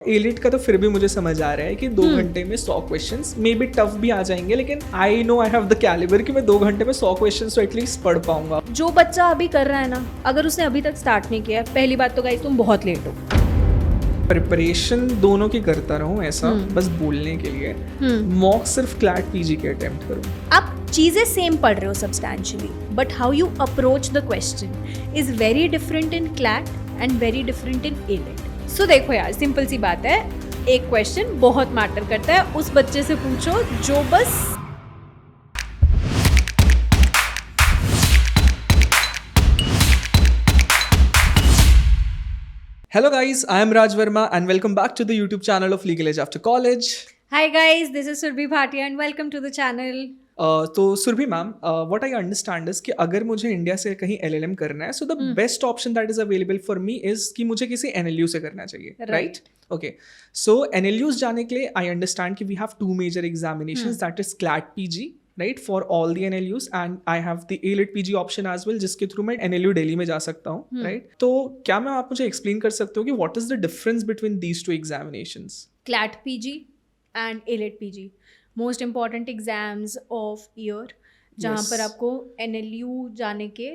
Elite का तो फिर भी मुझे समझ आ रहा है कि 2 घंटे में 100 क्वेश्चंस मे बी टफ भी आ जाएंगे, लेकिन I know I have the calibre कि मैं 2 घंटे में 100 क्वेश्चंस तो एटलीस्ट पढ़ पाऊंगा। जो बच्चा अभी कर रहा है ना, अगर उसने अभी तक स्टार्ट नहीं किया, पहली बात तो गाइस तुम बहुत लेट हो। प्रिपरेशन दोनों की करता रहूं ऐसा बस बोलने के लिए। मॉक सिर्फ क्लैट पीजी के अटेम्प्ट करूं। आप चीजें सेम पढ़ रहे हो substantially, but how you approach the question is very different in CLAT and very different in AILET. So देखो यार, सिंपल सी बात है, एक क्वेश्चन बहुत मैटर करता है। उस बच्चे से पूछो जो बस Hello guys, I am Raj Verma and welcome back to the YouTube channel of Legal Age After College. Hi guys, this is Surbhi Bhatia and welcome to the channel. तो Surabhi ma'am, what I understand is कि अगर मुझे India से कहीं LLM करना है, so the best option that is available for me is कि मुझे किसी NLU से करना चाहिए, राइट? ओके, सो NLUs जाने के लिए आई अंडरस्टैंड कि we have 2 major examinations, that is CLAT PG, right, for all the NLUs, and I have the ALET PG option as well, जिसके थ्रू मैं NLU दिल्ली में जा सकता हूँ, right? तो क्या मैम आप मुझे एक्सप्लेन कर सकते हो कि what is the difference between these 2 examinations? CLAT PG and ALET PG, most important exams of year, जहाँ पर आपको NLU जाने के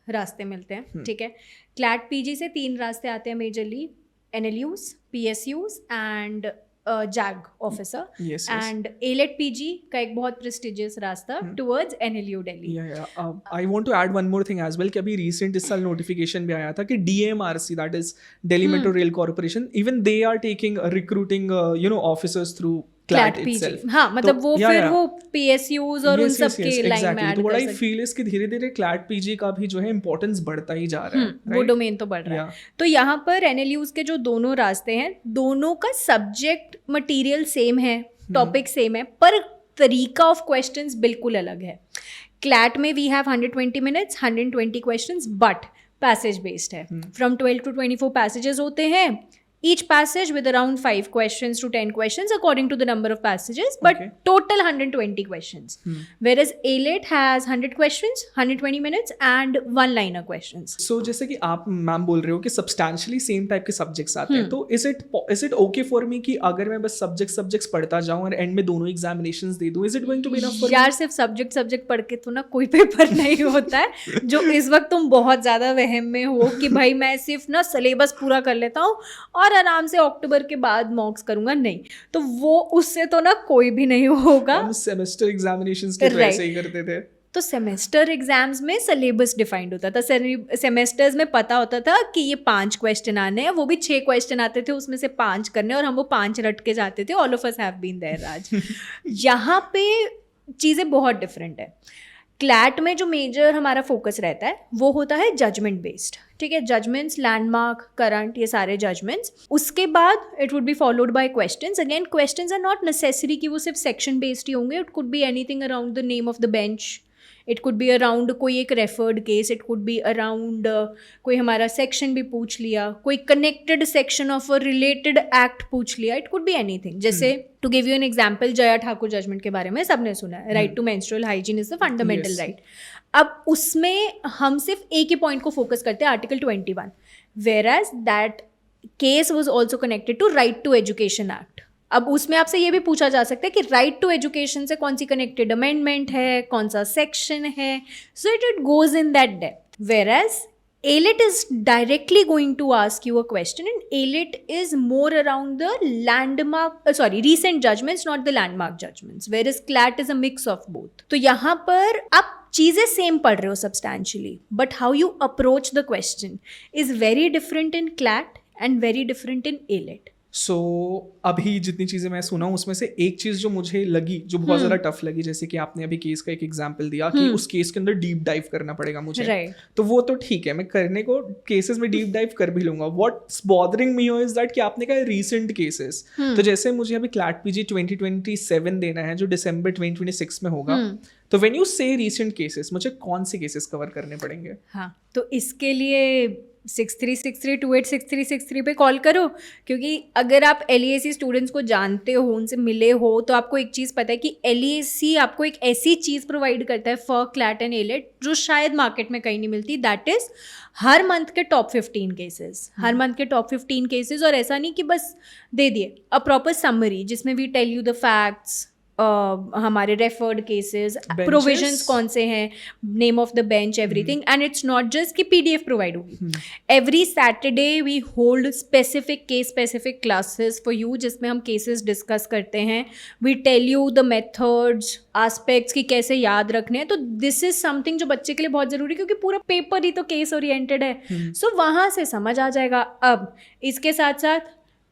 रास्ते मिलते हैं, ठीक है। क्लैट PG से 3 रास्ते आते हैं majorly, NLUs, PSUs and JAG officer, and ALET PG का एक बहुत प्रेस्टिजियस रास्ता towards NLU Delhi. I want to add one more thing as well कि अभी रिसेंट इस साल नोटिफिकेशन भी आया था कि DMRC, that is Delhi metro rail corporation, even they are taking recruiting officers through CLAT itself. हाँ, मतलब वो फिर वो PSUs और उन सब के लाइन में ऐड कर सकते हैं। I feel is कि धीरे-धीरे क्लैट PG का भी जो है इम्पोर्टेंस बढ़ता ही जा रहा है, वो डोमेन तो बढ़ रहा है। तो यहाँ पर NLUs के जो दोनों रास्ते हैं, दोनों का सब्जेक्ट मटेरियल सेम है, टॉपिक सेम है, पर तरीका ऑफ क्वेश्चंस बिल्कुल अलग है। क्लैट में we have 120 minutes, 120 questions, but passage based है। फ्रॉम 12 to 24 पैसेजेस होते हैं, each passage with around 5 questions to 10 questions according to the number of passages, but total 120 questions. Whereas ALET has 100 questions, 120 minutes and one liner questions. So जैसे कि आप ma'am बोल रहे हो कि substantially same type के subjects आते हैं, तो is it okay for me कि अगर मैं बस subjects पढ़ता जाऊँ और end में दोनों examinations दे दूँ, is it going to be enough for me? यार सिर्फ subject पढ़ के तो ना कोई पेपर नहीं होता है। जो इस वक्त तुम बहुत ज़्यादा वहम में हो कि भाई मैं सिर्फ ना सिलेबस पूरा कर लेता हूँ और आराम से अक्टूबर के बाद मॉक्स करूंगा, नहीं, तो वो उससे तो ना कोई भी नहीं होगा। हम सेमेस्टर एग्जामिनेशंस के वैसे ही करते थे। तो सेमेस्टर एग्जाम्स में सिलेबस डिफाइंड होता था, सेमेस्टर्स में पता होता था कि ये 5 क्वेश्चन आने हैं, वो भी 6 क्वेश्चन आते थे, उसमें से 5 करने, और हम वो 5 रट के जाते थे। All of us have been there राज। यहाँ पे चीज़ें बहुत डिफरेंट है। क्लैट में जो मेजर हमारा फोकस रहता है वो होता है जजमेंट बेस्ड, ठीक है, जजमेंट्स, लैंडमार्क, करंट, ये सारे जजमेंट्स। उसके बाद it would be followed by questions. Again questions are not necessary कि वो सिर्फ सेक्शन बेस्ड ही होंगे। It could be anything around the name of the bench, it could be around कोई एक referred case, it could be around कोई हमारा section भी पूछ लिया, कोई connected section of a related act पूछ लिया, इट कुड बी एनीथिंग। जैसे to give you an example, Jaya Thakur judgement के बारे में सबने सुना है, right to menstrual hygiene is the fundamental right. अब उसमें हम सिर्फ एक ही पॉइंट को फोकस करते हैं, article 21, whereas that case was also connected to right to education act. अब उसमें आपसे ये भी पूछा जा सकता है कि राइट टू एजुकेशन से कौन सी कनेक्टेड अमेंडमेंट है, कौन सा सेक्शन है, so it goes in that depth. Whereas ALET is directly going to ask you a question, and ALET is more around the recent judgments, not the landmark judgments, whereas CLAT is a mix of both. तो यहाँ पर आप चीज़ें same पढ़ रहे हो substantially, but how you approach the question is very different in CLAT and very different in ALET. सो अभी जितनी चीज़ें मैं सुना हूँ उसमें से एक चीज़ जो मुझे लगी, जो बहुत ज़्यादा टफ लगी, जैसे कि आपने अभी केस का एक एग्जांपल दिया कि उस केस के अंदर डीप डाइव करना पड़ेगा मुझे, तो वो तो ठीक है, मैं करने को केसेस में डीप डाइव कर भी लूँगा। What's bothering me is that कि आपने कहा रीसेंट केसेस, तो जैसे मुझे अभी क्लैट PG 2027 देना है जो दिसंबर 2026 में होगा, तो व्हेन यू से रीसेंट केसेस, मुझे कौन से केसेस कवर करने पड़ेंगे? हाँ, तो इसके लिए 6363286363 पे कॉल करो, क्योंकि अगर आप LAC स्टूडेंट्स को जानते हो, उनसे मिले हो, तो आपको एक चीज़ पता है कि LAC आपको एक ऐसी चीज़ प्रोवाइड करता है फॉर क्लैट एंड एलेट जो शायद मार्केट में कहीं नहीं मिलती, दैट इज़ हर मंथ के टॉप 15 केसेस, हर मंथ के टॉप 15 केसेस। और ऐसा नहीं कि बस दे दिए, अ प्रॉपर समरी जिसमें we tell you the facts, हमारे रेफर्ड केसेस, प्रोविजंस कौन से हैं, name of the bench, everything. And it's not just कि PDF प्रोवाइड होगी, every Saturday we hold specific case specific classes for you, जिसमें हम cases discuss करते हैं। We tell you the methods, aspects की कैसे याद रखने हैं। तो दिस इज समथिंग जो बच्चे के लिए बहुत ज़रूरी है, क्योंकि पूरा पेपर ही तो केस ओरिएंटेड है। सो वहाँ से समझ आ जाएगा। अब इसके साथ साथ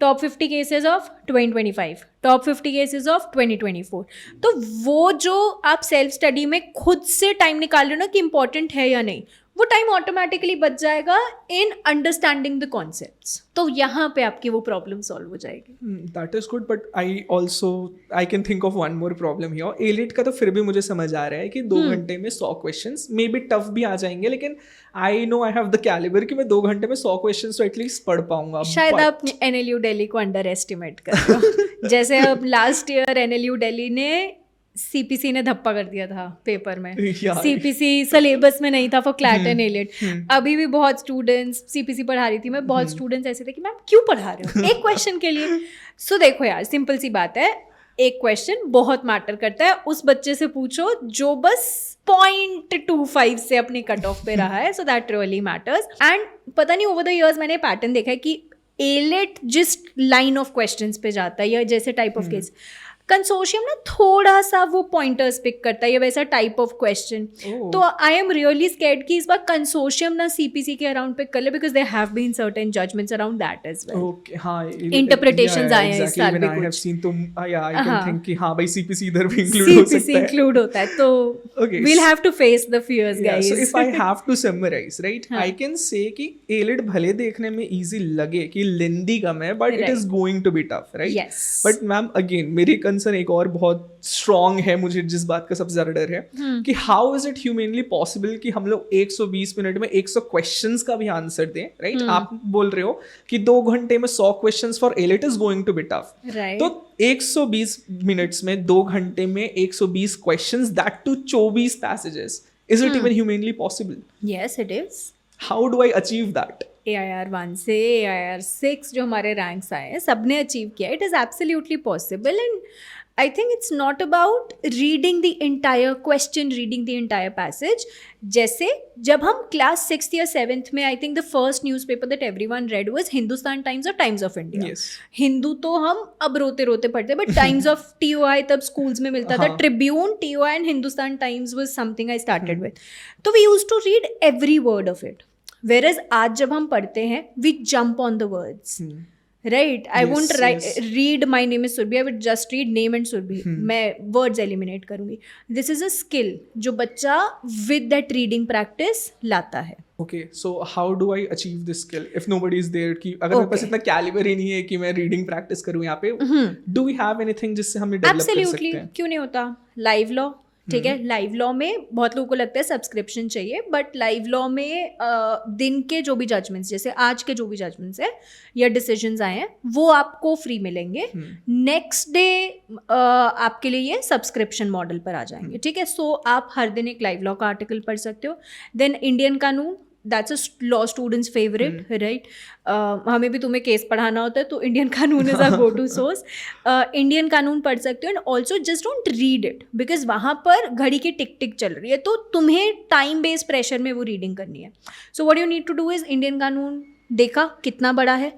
top 50 cases of 2025, top 50 cases of 2024। तो वो जो आप सेल्फ स्टडी में खुद से टाइम निकाल रहे हो ना कि इंपॉर्टेंट है या नहीं, वो टाइम ऑटोमेटिकली बच जाएगा इन अंडरस्टैंडिंग द कॉन्सेप्ट्स। तो यहाँ पे आपकी वो प्रॉब्लम सॉल्व हो जाएगी। That is good, but I can think of one more problem here. Elite का तो फिर भी मुझे समझ आ रहा है कि 2 घंटे में 100 क्वेश्चंस मे बी टफ भी आ जाएंगे, लेकिन I know I have the calibre कि मैं 2 घंटे में 100 क्वेश्चंस तो एटलीस्ट पढ़ पाऊंगा। शायद आप NLU दिल्ली को अंडर एस्टिमेट कर रहे हो। जैसे अब लास्ट ईयर NLU दिल्ली ने CPC ने धप्पा कर दिया था पेपर में। CPC सिलेबस में नहीं था फॉर क्लैट एंड एलिट। अभी भी बहुत स्टूडेंट्स CPC पढ़ा रही थी मैं, बहुत स्टूडेंट्स ऐसे थे कि मैम क्यों पढ़ा रहे हो एक क्वेश्चन के लिए। सो देखो यार, सिंपल सी बात है, एक क्वेश्चन बहुत मैटर करता है। उस बच्चे से पूछो जो बस 0.25 से अपनी कट ऑफ पे रहा है, so that really matters. And पता नहीं ओवर द इयर्स मैंने पैटर्न देखा है कि एलिट जिस लाइन ऑफ क्वेश्चंस पे जाता है या जैसे टाइप ऑफ केस, कंसोर्शियम ना थोड़ा सा वो पॉइंटर्स पिक करता है या वैसा टाइप ऑफ क्वेश्चन। तो आई एम रियली स्कैर्ड कि इस बार कंसोर्शियम ना CPC के अराउंड पिक कर ले, because they have been certain judgements around that as well. Okay, हां, इंटरप्रिटेशंस आए हैं इस साल भी कुछ। आई हैव सीन, तो या आई कैन थिंक कि हां भाई CPC इधर भी इंक्लूड हो सकता है। CPC इंक्लूड होता है, तो we will have to face the fierce guys. So if I have to summarise, right, I can say कि एलिट भले देखने में इजी लगे कि लेंदी कम है, but it is going to be tough, right. But ma'am again मेरी concern एक और बहुत स्ट्रॉन्ग है, मुझे जिस बात का सबसे ज्यादा डर है कि how is it humanly possible कि हम लोग 120 मिनट में 100 क्वेश्चंस का भी आंसर दें, राइट। आप बोल रहे हो कि 2 घंटे में 100 questions for AILET is going to be tough, तो 120 मिनट्स में 2 घंटे में 120 questions, that two 24 passages, is it even humanly possible? Yes it is. How do I achieve that? AIR 1 से AIR 6 जो हमारे रैंक्स आए हैं सबने अचीव किया। It is absolutely possible. And I think it's not about reading the entire question, reading the entire passage. जैसे जब हम क्लास 6th या 7th में, I think the first newspaper that everyone read was Hindustan Times or Times of India. Yes. Hindu तो हम अब रोते रोते पढ़ते, but Times of TOI तब schools में मिलता था। Tribune, TOI and Hindustan Times was something I started with. तो we used to read every word of it. Whereas आज जब हम पढ़ते हैं, we jump on the words. Right, I won't read my name is Surbhi, I would just read name and Surbhi. मैं words eliminate करूँगी. This is a skill जो बच्चा with that reading practice लाता है. Okay, so how do I achieve this skill if nobody is there? कि अगर मेरे पास इतना caliber ही नहीं है कि मैं reading practice करूँ यहाँ पे, do we have anything जिससे हम develop कर सकते हैं? क्यों नहीं होता? Live law, ठीक है। लाइव लॉ में बहुत लोगों को लगता है सब्सक्रिप्शन चाहिए, बट लाइव लॉ में दिन के जो भी जजमेंट्स, जैसे आज के जो भी जजमेंट्स है या डिसीजंस आए हैं, वो आपको फ्री मिलेंगे। नेक्स्ट डे आपके लिए ये सब्सक्रिप्शन मॉडल पर आ जाएंगे, ठीक है। सो आप हर दिन एक लाइव लॉ का आर्टिकल पढ़ सकते हो। देन इंडियन कानून, that's a law students favourite, right. हमें भी तुम्हें केस पढ़ाना होता है तो Indian Kanoon is a go to source. Indian Kanoon पढ़ सकते हो। And also just don't read it, because वहाँ पर घड़ी की टिक टिक चल रही है, तो तुम्हें टाइम बेस्ड प्रेशर में वो रीडिंग करनी है। So what you need to do is, Indian Kanoon देखा कितना बड़ा है,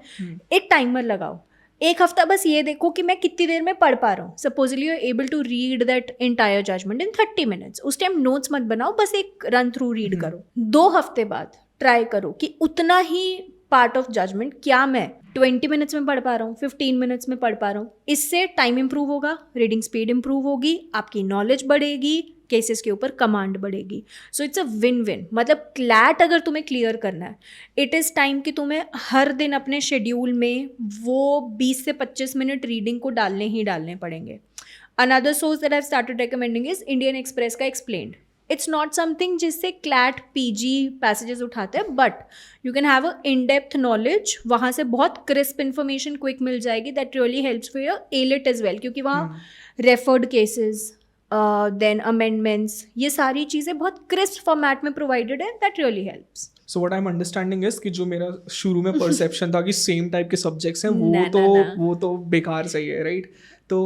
एक टाइमर लगाओ, एक हफ्ता बस ये देखो कि मैं कितनी देर में पढ़ पा रहा हूँ। Supposedly you are able to read that entire judgement in 30 minutes. उस टाइम नोट्स मत बनाओ, बस एक रन थ्रू रीड करो। 2 हफ्ते बाद ट्राई करो कि उतना ही पार्ट ऑफ जजमेंट क्या मैं 20 मिनट्स में पढ़ पा रहा हूँ, 15 मिनट्स में पढ़ पा रहा हूँ। इससे टाइम इंप्रूव होगा, रीडिंग स्पीड इंप्रूव होगी, आपकी नॉलेज बढ़ेगी, केसेस के ऊपर कमांड बढ़ेगी। So it's a win win. मतलब क्लैट अगर तुम्हें क्लियर करना है, इट इज़ टाइम कि तुम्हें हर दिन अपने शेड्यूल में वो 20 से 25 मिनट रीडिंग को डालने ही डालने पड़ेंगे। Another source that I started recommending is Indian express का एक्सप्लेन्ड. इट्स नॉट समथिंग जिससे क्लैट पीजी पैसेजेस उठाते हैं, but you can have a in depth knowledge. वहाँ से बहुत क्रिस्प इन्फॉर्मेशन क्विक मिल जाएगी. That really helps for your AILET as well, क्योंकि वहाँ रेफर्ड केसेस, देन अमेंडमेंट्स, ये सारी चीज़ें बहुत क्रिस्प फॉर्मेट में प्रोवाइडेड है. That really helps. So what I am understanding is कि जो मेरा शुरू में परसेप्शन था कि सेम टाइप के सब्जेक्ट्स हैं वो तो बेकार सही है, राइट? तो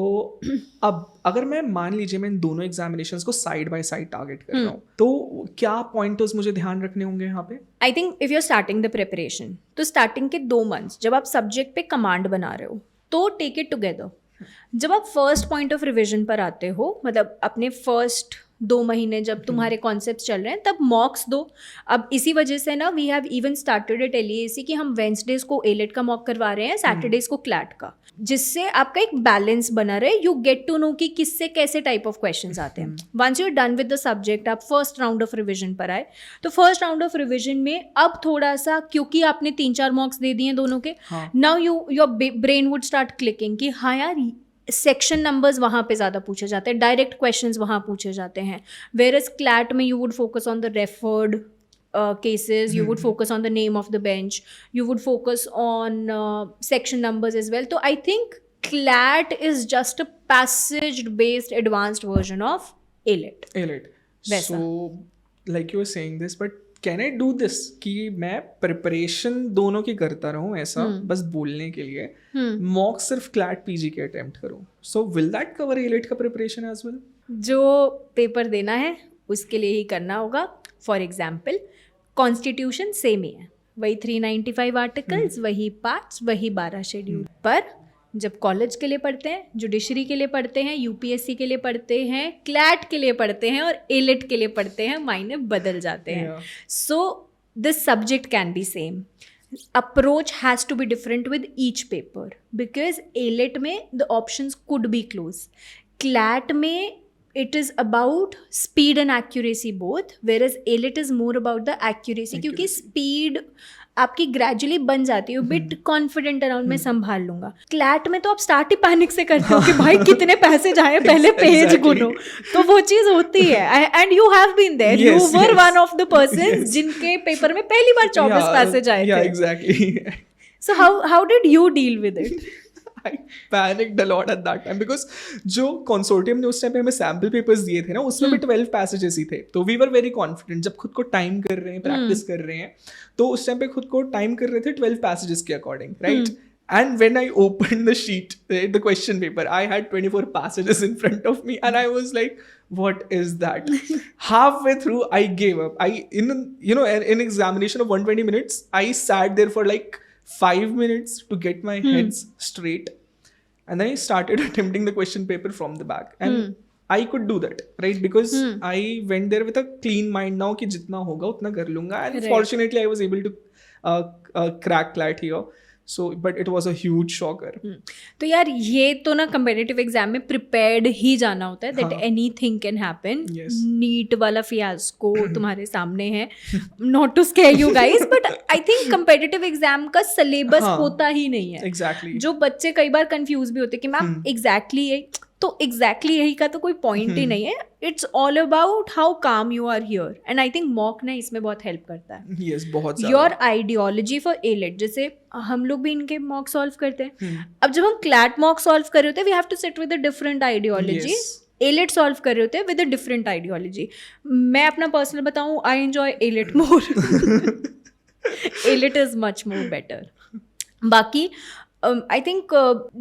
अब अगर मैं मान लीजिए मैं इन दोनों एग्जामिनेशंस को साइड बाय साइड टारगेट कर रहा हूँ, तो क्या पॉइंटर्स मुझे ध्यान रखने होंगे यहाँ पे? I think if you are starting the preparation, तो स्टार्टिंग के 2 months जब आप सब्जेक्ट पे कमांड बना रहे हो, तो टेक इट टुगेदर. जब आप फर्स्ट पॉइंट ऑफ रिविजन पर आते हो, मतलब अपने फर्स्ट 2 महीने जब तुम्हारे कॉन्सेप्ट चल रहे हैं, तब मॉक्स दो. अब इसी वजह से ना we have even started at LAC कि हम वेंसडेज को एलेट का मॉक करवा रहे हैं, सैटरडेज को क्लैट का, जिससे आपका एक बैलेंस बना रहे. यू गेट टू नो कि किससे कैसे टाइप ऑफ क्वेश्चंस आते हैं. Once you are done with the subject, आप फर्स्ट राउंड ऑफ रिविजन पर आए, तो फर्स्ट राउंड ऑफ रिविजन में अब थोड़ा सा, क्योंकि आपने 3-4 मॉक्स दे दिए दोनों के, now your brain would start clicking कि हाँ यार, सेक्शन नंबर्स वहाँ पे ज़्यादा पूछे जाते हैं, डायरेक्ट क्वेश्चंस वहाँ पूछे जाते हैं. वेयरएज क्लैट में you would focus on the referred cases, you would focus on the name of the bench, you would focus on section numbers as well. So I think CLAT is just a passage based advanced version of ALET. So like you were saying this, but can I do this कि मैं preparation दोनों की करता रहूँ ऐसा बस बोलने के लिए, मॉक सिर्फ क्लैट पीजी के अटेम्प्ट करूँ? So will that cover ALET का प्रिपरेशन as well? जो पेपर देना है उसके लिए ही करना होगा. फॉर एग्जाम्पल कॉन्स्टिट्यूशन सेम ही है, वही 395 आर्टिकल्स, वही पार्ट्स, वही 12 शेड्यूल. पर जब कॉलेज के लिए पढ़ते हैं, जुडिशरी के लिए पढ़ते हैं, UPSC के लिए पढ़ते हैं, क्लैट के लिए पढ़ते हैं और एलेट के लिए पढ़ते हैं, मायने बदल जाते हैं. So this subject can be same, approach has to be different with each paper, because ALET में the options could be close. CLAT में it is about speed and accuracy both, whereas ALET is more about the accuracy. क्योंकि speed आपकी gradually बन जाती है, bit confident around में संभाल लूंगा. क्लैट में तो आप स्टार्ट ही पैनिक से करते हो कि भाई कितने पैसे जाए, पहले पेज गुनो. तो वो चीज होती है, and you have been there, you were one of the person जिनके पेपर में पहली बार 24 पैसेज आए थे. Exactly. So how did you deal with it? I panicked a lot at that time because जो consortium ने उस टाइम पे हमें सैम्पल पेपर्स दिए थे ना, उसमें भी 12 पैसेजेस ही थे. तो वी वर वेरी कॉन्फिडेंट, जब खुद को टाइम कर रहे हैं, प्रैक्टिस कर रहे हैं, तो उस टाइम पे खुद को टाइम कर रहे थे 12 पैसेजेस के according, right? And when I opened the sheet, the question paper, I had 24 passages in front of me, and I was like, what is that? Halfway through, I gave up. In examination of 120 minutes, I sat there for like 5 minutes to get my heads straight, and then I started attempting the question paper from the back, and I could do that, right? Because I went there with a clean mind now कि जितना होगा उतना कर लूँगा, and fortunately I was able to crack CLAT here. So, but it was a huge shocker. तो यार ये तो ना competitive exam में prepared ही जाना होता है that anything can happen. NEET वाला fiasco तुम्हारे सामने है. Not to scare you guys, but I think competitive exam का syllabus होता ही नहीं है. Exactly. जो बच्चे कई बार confuse भी होते हैं कि मैम exactly ये, तो एग्जैक्टली यही का तो कोई पॉइंट ही नहीं है. It's all about how calm you are here, and I think mock ना इसमें बहुत हेल्प करता है. Yes, बहुत योर आइडियोलॉजी फॉर एलेट, जैसे हम लोग भी इनके मॉक सॉल्व करते हैं. अब जब हम क्लैट मॉक सॉल्व कर रहे होते हैं, we have to sit with a different ideology. AILET solve कर रहे होते हैं विद अ डिफरेंट आइडियोलॉजी. मैं अपना पर्सनल बताऊँ, I enjoy AILET more. AILET is much more better. बाकी आई थिंक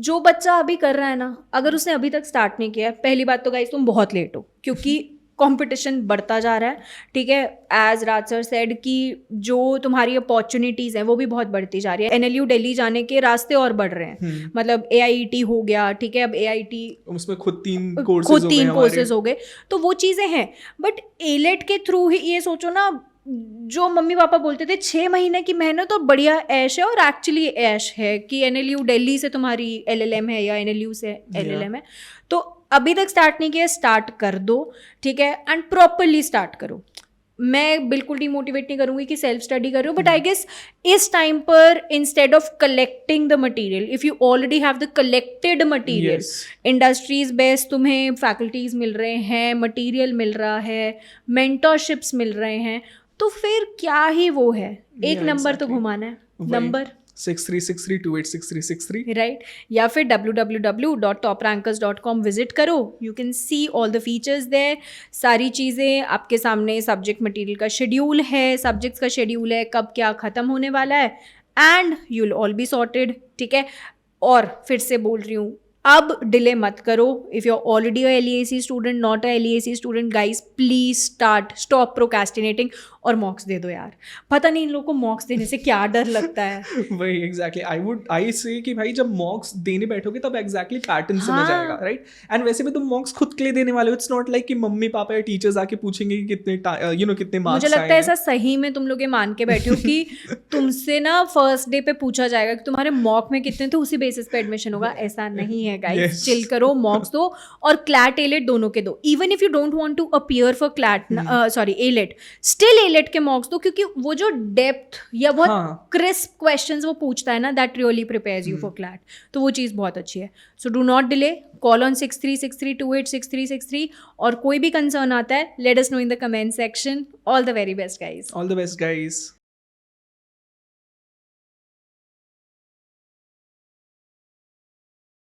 जो बच्चा अभी कर रहा है ना, अगर उसने अभी तक स्टार्ट नहीं किया है, पहली बात तो गाइस तुम बहुत लेट हो, क्योंकि कंपटीशन बढ़ता जा रहा है. ठीक है, एज राज सर सेड कि जो तुम्हारी अपॉर्चुनिटीज़ हैं वो भी बहुत बढ़ती जा रही है. NLU दिल्ली जाने के रास्ते और बढ़ रहे हैं. मतलब AIT हो गया, ठीक है, अब AIT उसमें खुद 3 कोर्सेज हो गए, तो वो चीज़ें हैं. बट एलेट के थ्रू ही ये सोचो ना, जो मम्मी पापा बोलते थे 6 महीने की मेहनत और बढ़िया ऐश है, और एक्चुअली ऐश है कि NLU दिल्ली से तुम्हारी LLM है या NLU से LLM है. तो अभी तक स्टार्ट नहीं किया, स्टार्ट कर दो, ठीक है, एंड प्रॉपरली स्टार्ट करो. मैं बिल्कुल डिमोटिवेट नहीं करूंगी कि सेल्फ स्टडी कर रही हूँ, बट आई गेस इस टाइम पर instead of collecting the material, if you already have the collected material, Yes. Industries based तुम्हें फैकल्टीज मिल रहे हैं, मटेरियल मिल रहा है, मेंटरशिप्स मिल रहे हैं, तो फिर क्या ही वो है, एक Yeah, नंबर तो exactly. घुमाना है, वही। नंबर 6363286363 राइट, या फिर www.toprankers.com विजिट करो, you can see all the features there, सारी चीज़ें आपके सामने, सब्जेक्ट मटेरियल का शेड्यूल है, सब्जेक्ट्स का शेड्यूल है, कब क्या ख़त्म होने वाला है, and you will all be sorted, ठीक है। और फिर से बोल रही हूँ, अब डिले मत करो, if you are already a LEAC student, not a LEAC student, guys please stop procrastinating और मॉक्स दे दो यार। पता नहीं इन लोगों को मॉक्स देने से क्या डर लगता है। वही एग्जैक्टली आई से कि भाई जब मॉक्स देने बैठोगे तब एग्जैक्टली पैटर्न समझ आएगा, राइट। एंड वैसे भी तुम मॉक्स खुद के लिए देने वाले हो, इट्स नॉट लाइक कि मम्मी पापा या टीचर्स आके पूछेंगे कि कितने कितने मार्क्स मुझे लगता है ऐसा सही में तुम लोग ये मान के बैठे हो कि तुमसे ना फर्स्ट डे पे पूछा जाएगा कि तुम्हारे मॉक में कितने थे, उसी बेसिस पे एडमिशन होगा। ऐसा नहीं है गाइस, चिल करो, मॉक्स दो और क्लैट एलेट दोनों के दो। Even if you don't want to appear for CLAT, sorry AILET, still AILET के मॉक्स दो, क्योंकि वो जो डेप्थ या बहुत क्रिस्प क्वेश्चंस वो पूछता है ना, that really prepares you for CLAT, तो वो चीज़ बहुत अच्छी है। So do not delay, call on 6363286363, और कोई भी कंसर्न आता है let us know in the comment section. All the very best guys. All the best guys.